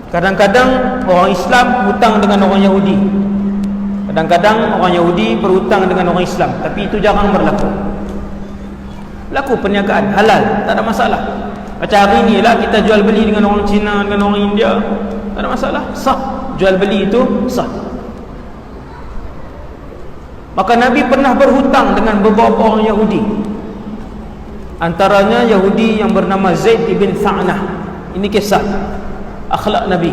Kadang-kadang orang Islam hutang dengan orang Yahudi, kadang-kadang orang Yahudi berhutang dengan orang Islam, tapi itu jarang berlaku. Berlaku perniagaan halal, tak ada masalah. Macam hari ni lah kita jual beli dengan orang Cina, dengan orang India, tak ada masalah, sah. Jual beli itu sah. Maka Nabi pernah berhutang dengan beberapa orang Yahudi, antaranya Yahudi yang bernama Zaid ibn Tha'nah. Ini kisah akhlak Nabi.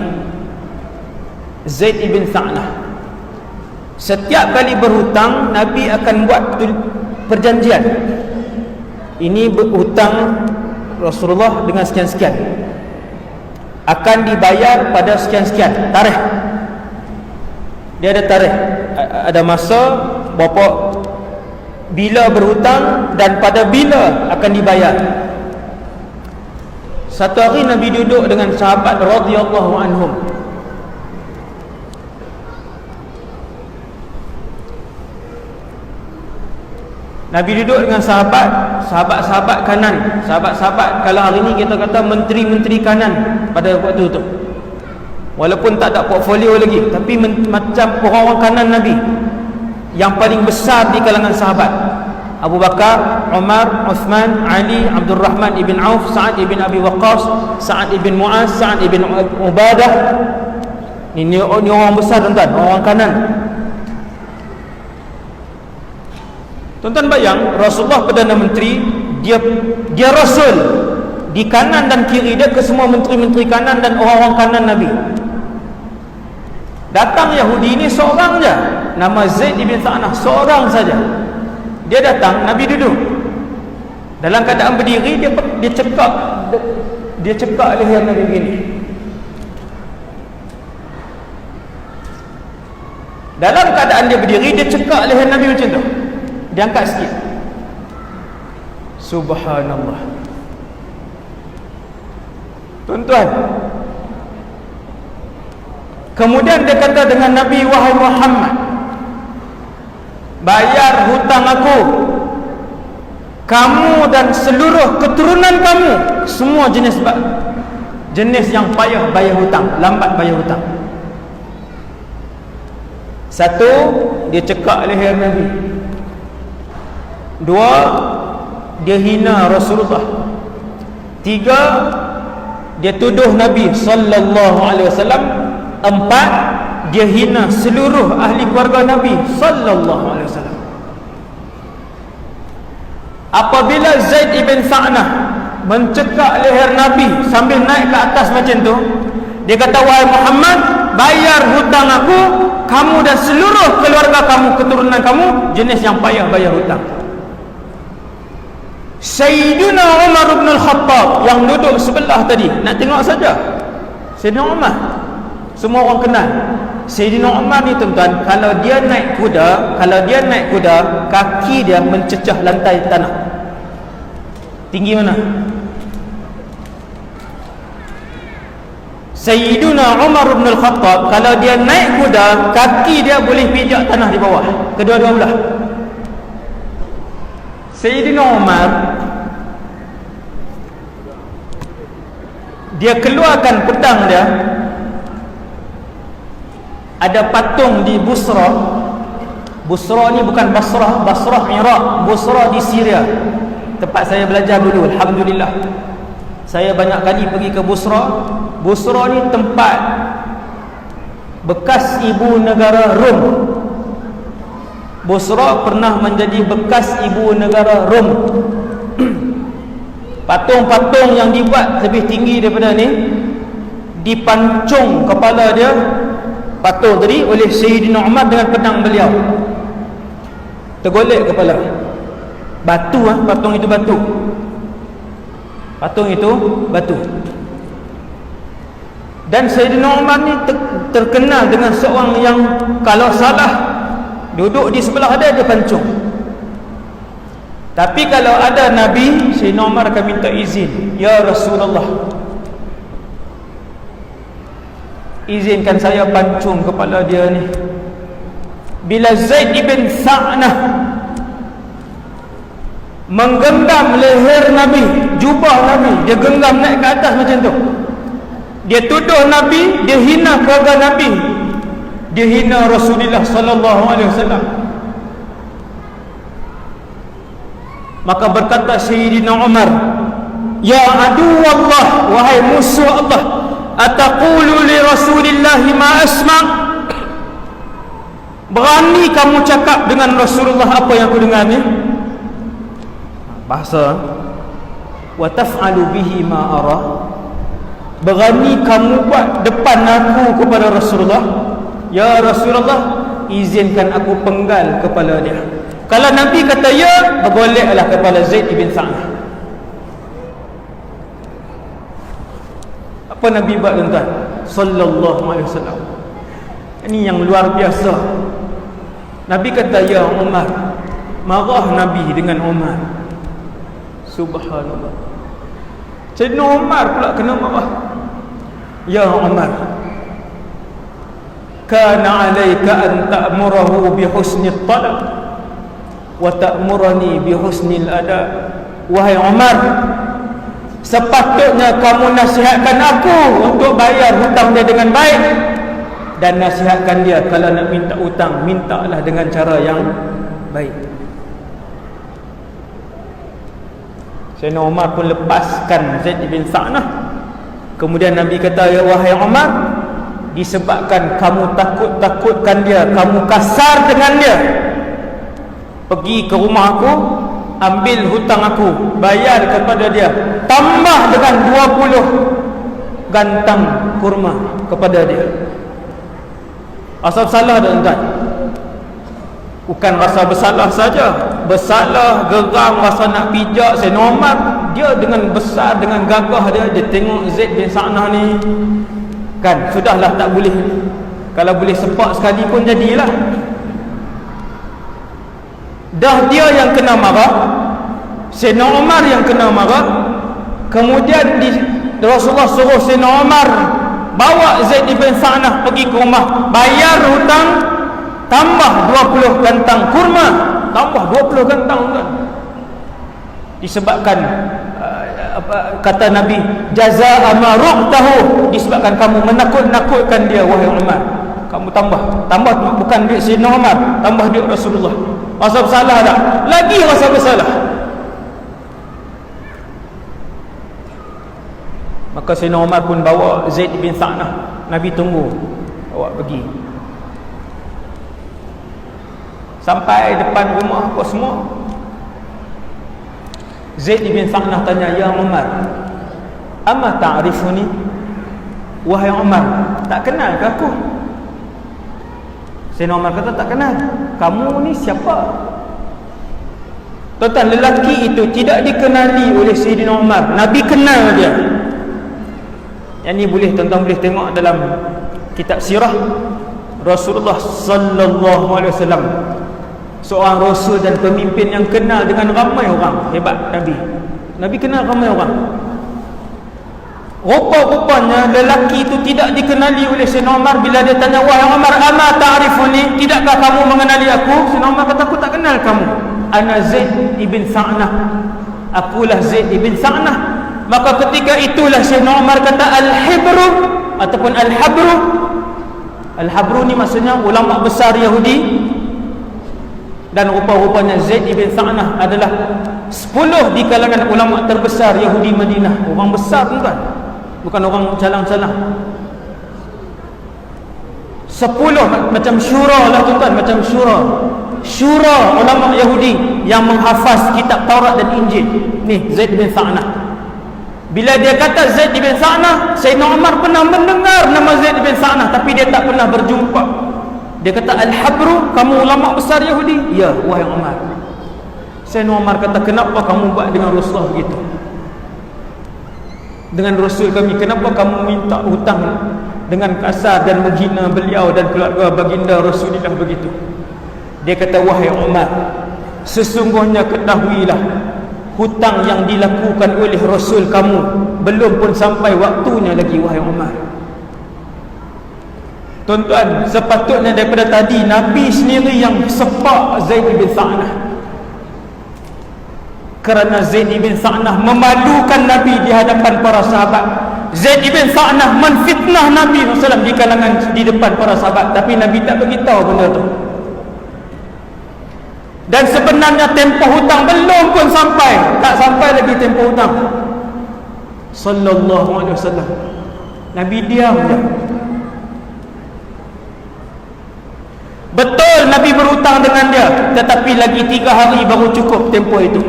Zaid ibn Tha'nah, setiap kali berhutang Nabi akan buat perjanjian. Ini berhutang Rasulullah dengan sekian-sekian, akan dibayar pada sekian-sekian tarikh. Dia ada tarikh, ada masa berapa, bila berhutang dan pada bila akan dibayar. Satu hari Nabi duduk dengan sahabat radhiyallahu anhum. Nabi duduk dengan sahabat-sahabat kanan. Sahabat-sahabat, kalau hari ni kita kata menteri-menteri kanan pada waktu itu. Walaupun tak ada portfolio lagi, tapi macam orang-orang kanan Nabi yang paling besar di kalangan sahabat. Abu Bakar, Umar, Uthman, Ali, Abdul Rahman ibn Auf, Sa'ad ibn Abi Waqqas, Sa'ad ibn Mu'az, Sa'ad ibn Ubadah. Ini orang besar, tuan-tuan, orang kanan. Tuan-tuan bayang, Rasulullah Perdana Menteri, dia Rasul. Di kanan dan kiri dia ke semua menteri-menteri kanan dan orang-orang kanan Nabi. Datang Yahudi ini seorang saja, nama Zaid ibn Tha'nah, seorang saja. Dia datang, Nabi duduk. Dalam keadaan berdiri, dia cekak leher Nabi begini. Dalam keadaan dia berdiri, dia cekak leher Nabi macam tu. Dia angkat sikit. Subhanallah. Tuan-tuan, kemudian dia kata dengan Nabi, wahai Muhammad, bayar hutang aku. Kamu dan seluruh keturunan kamu semua jenis yang payah bayar hutang, lambat bayar hutang. Satu, dia cekak leher Nabi. Dua, dia hina Rasulullah. Tiga, dia tuduh Nabi sallallahu alaihi wasallam. Empat, dia hina seluruh ahli keluarga Nabi sallallahu alaihi wasallam. Apabila Zaid ibn Tha'nah mencekak leher Nabi sambil naik ke atas macam tu, dia kata, wahai Muhammad, bayar hutang aku. Kamu dan seluruh keluarga kamu, keturunan kamu jenis yang payah bayar hutang. Sayyidina Umar bin Al-Khattab yang duduk sebelah tadi, nak tengok saja Sayyidina Umar, semua orang kenal Sayyidina Umar ni, tuan-tuan. Kalau dia naik kuda, kaki dia mencecah lantai tanah. Tinggi mana? Sayyidina Umar bin Al-Khattab, kalau dia naik kuda, kaki dia boleh pijak tanah di bawah, kedua-dua belah. Sayyidina Umar, dia keluarkan pedang dia. Ada patung di Busra. Busra ni bukan Basrah, Basrah Iraq, Busra di Syria, tempat saya belajar dulu. Alhamdulillah, saya banyak kali pergi ke Busra. Busra ni tempat bekas ibu negara Rom. Busra pernah menjadi bekas ibu negara Rom. Patung-patung yang dibuat lebih tinggi daripada ni, dipancung kepala dia, patung tadi, oleh Sayyidina Umar dengan pedang beliau. Tergolek kepala. Batu, patung itu batu. Patung itu batu. Dan Sayyidina Umar ni terkenal dengan seorang yang kalau salah duduk di sebelah dia pancung. Tapi kalau ada Nabi, Sayyidina Umar akan minta izin, ya Rasulullah, izinkan saya pancung kepala dia ni. Bila Zaid ibn Tha'nah menggenggam leher Nabi, jubah Nabi, dia genggam naik ke atas macam tu. Dia tuduh Nabi, dia hina keluarga Nabi, dia hina Rasulullah sallallahu alaihi wasallam. Maka berkata Sayyidina Umar, ya adu Allah, wahai musuh Allah, ataqulu li Rasulillah ma asma', berani kamu cakap dengan Rasulullah apa yang aku dengar ni? Bahasa, wa taf'alu bihi ma ara, berani kamu buat depan aku kepada Rasulullah. Ya Rasulullah, izinkan aku penggal kepala dia. Kalau Nabi kata ya, bergoleklah kepala Zaid bin Sa'nah. Apa Nabi buat tuan-tuan sallallahu alaihi wasallam? Ini yang luar biasa. Nabi kata ya Umar, marah Nabi dengan Umar. Subhanallah. Sayyidina Umar pula kena marah. Ya Umar, kana alayka an ta'murahu bi husni talab wa ta'murani bi husnil ada. Wahai Umar, sepatutnya kamu nasihatkan aku untuk bayar hutang dia dengan baik, dan nasihatkan dia kalau nak minta hutang, mintalah dengan cara yang baik. Sayyidina Umar pun lepaskan Zaid bin Sa'nah. Kemudian Nabi kata, ya wahai Umar, disebabkan kamu takut-takutkan dia, kamu kasar dengan dia, pergi ke rumah aku, ambil hutang aku, bayar kepada dia, tambah dengan 20 gantang kurma kepada dia. Asal salah tuan-tuan, bukan rasa bersalah saja, bersalah, geram, rasa nak pijak. Sayyidina Umar, dia dengan besar, dengan gagah dia tengok Zaid bin Sa'nah ni, kan, sudahlah tak boleh, kalau boleh sepak sekali pun jadilah. Dah dia yang kena marah, Sayyidina Umar yang kena marah. Kemudian Rasulullah suruh Sayyidina Umar bawa Zaid bin Sa'nah pergi ke rumah, bayar hutang, tambah 20 gantang kurma, tambah 20 gantang kan. Disebabkan kata Nabi, jazaa ma ruqtahu, disebabkan kamu menakut-nakutkan dia wahai Umar, kamu tambah bukan duit Sayyidina Umar, tambah duit Rasulullah. Rasa bersalah tak? Lagi rasa bersalah. Maka Sayyidina Umar pun bawa Zaid bin Sa'nah. Nabi tunggu, bawa pergi. Sampai depan rumah apa semua, Zaid bin Sa'nah tanya, ya Umar, amma ta'rifuni? Wahai Umar, tak kenal ke aku? Sayyidina Umar kata, tak kenal. Kamu ni siapa? Tuan-tuan, lelaki itu tidak dikenali oleh Sayyidina Umar. Nabi kenal dia. Yang ni boleh, tuan-tuan boleh tengok dalam kitab sirah Rasulullah sallallahu alaihi wasallam, seorang rasul dan pemimpin yang kenal dengan ramai orang. Hebat Nabi. Nabi kenal ramai orang. Rupa-rupanya lelaki itu tidak dikenali oleh Sayyidina Umar. Bila dia tanya, wahai Umar, ama ta'rifuni, tidakkah kamu mengenali aku? Sayyidina Umar kata, aku tak kenal kamu. Ana Zaid ibn Sa'nah, akulah Zaid ibn Sa'nah. Maka ketika itulah Sayyidina Umar kata, al-hibru ataupun al-habru. Al-habru ni maksudnya ulama besar Yahudi. Dan rupa-rupanya Zaid ibn Sa'nah adalah 10 di kalangan ulama terbesar Yahudi Madinah. Orang besar tuan, bukan orang calang-calang. 10 macam syura lah tuan, macam syura ulama Yahudi yang menghafaz kitab Taurat dan Injil. Ni Zaid bin Sa'nah. Bila dia kata Zaid bin Sa'nah, Sayyidina Umar pernah mendengar nama Zaid bin Sa'nah, tapi dia tak pernah berjumpa. Dia kata, al-habru, kamu ulama besar Yahudi? Ya, wahai Umar. Sayyidina Umar kata, kenapa kamu buat dengan Rasulullah begitu? Dengan Rasul kami, kenapa kamu minta hutang dengan kasar dan menghina beliau dan keluarga baginda Rasulullah begitu? Dia kata, wahai Umar, sesungguhnya ketahuilah, hutang yang dilakukan oleh Rasul kamu belum pun sampai waktunya lagi, wahai Umar. Tuan-tuan, sepatutnya daripada tadi Nabi sendiri yang sepak Zaid bin Sa'nah, kerana Zaid bin Sa'nah memalukan Nabi di hadapan para sahabat. Zaid ibn Sa'nah menfitnah Nabi SAW di kalangan di depan para sahabat, tapi Nabi tak beritahu benda tu. Dan sebenarnya tempoh hutang belum pun sampai, tak sampai lagi tempoh hutang. Sallallahu alaihi wasallam, Nabi diam je. Betul Nabi berhutang dengan dia, tetapi lagi 3 hari baru cukup tempoh itu.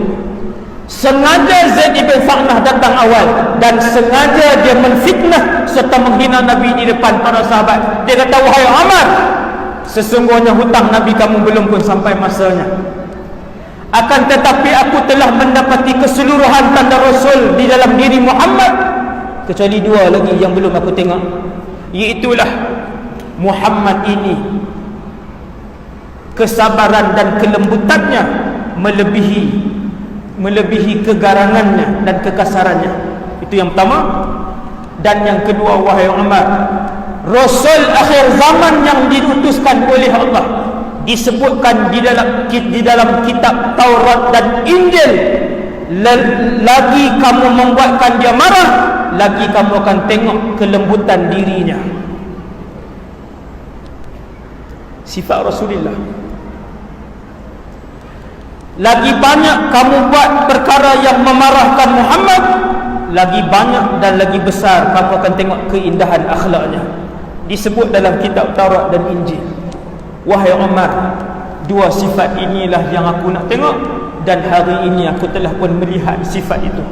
Sengaja Zaid ibn Sa'nah datang awal dan sengaja dia menfitnah serta menghina Nabi di depan para sahabat. Dia kata, wahai Umar, sesungguhnya hutang Nabi kamu belum pun sampai masanya. Akan tetapi aku telah mendapati keseluruhan tanda Rasul di dalam diri Muhammad, kecuali 2 lagi yang belum aku tengok, iaitulah Muhammad ini kesabaran dan kelembutannya melebihi kegarangannya dan kekasarannya. Itu yang pertama. Dan yang kedua, wahai Umar, Rasul akhir zaman yang diutuskan oleh Allah disebutkan di dalam kitab Taurat dan Injil. Lagi kamu membuatkan dia marah, lagi kamu akan tengok kelembutan dirinya. Sifat Rasulullah. Lagi banyak kamu buat perkara yang memarahkan Muhammad, lagi banyak dan lagi besar kamu akan tengok keindahan akhlaknya. Disebut dalam kitab Taurat dan Injil. Wahai Umar, 2 sifat inilah yang aku nak tengok, dan hari ini aku telah pun melihat sifat itu.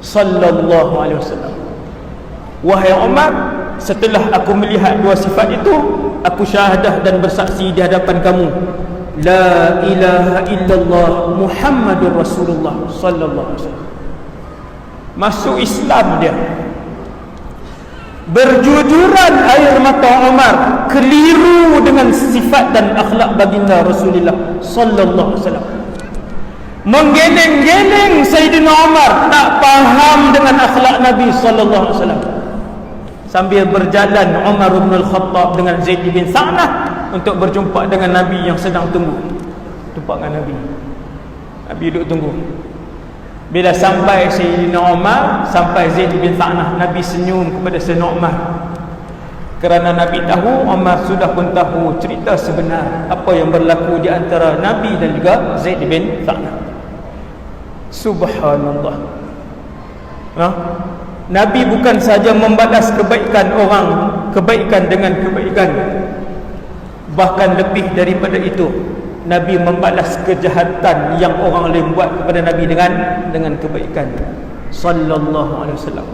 Sallallahu alaihi wasallam. Wahai Umar, setelah aku melihat 2 sifat itu, aku syahadah dan bersaksi di hadapan kamu, la ilaha illallah Muhammadur Rasulullah sallallahu alaihi wasallam. Masuk Islam dia. Berjujuran air mata Umar keliru dengan sifat dan akhlak baginda Rasulullah sallallahu alaihi wasallam. Menggeleng-geleng Sayyidina Umar tak faham dengan akhlak Nabi sallallahu alaihi wasallam. Sambil berjalan Umar bin Al-Khattab dengan Zaid bin Sa'nah untuk berjumpa dengan Nabi yang sedang tunggu. Jumpa dengan Nabi. Nabi duduk tunggu. Bila sampai Sayyidina Umar, sampai Zaid bin Sa'nah, Nabi senyum kepada Sayyidina Umar. Kerana Nabi tahu, Umar sudah pun tahu cerita sebenar apa yang berlaku di antara Nabi dan juga Zaid bin Sa'nah. Subhanallah. Nabi bukan saja membalas kebaikan orang, kebaikan dengan kebaikan, bahkan lebih daripada itu, Nabi membalas kejahatan yang orang lain buat kepada Nabi dengan kebaikan. Sallallahu alaihi wasallam.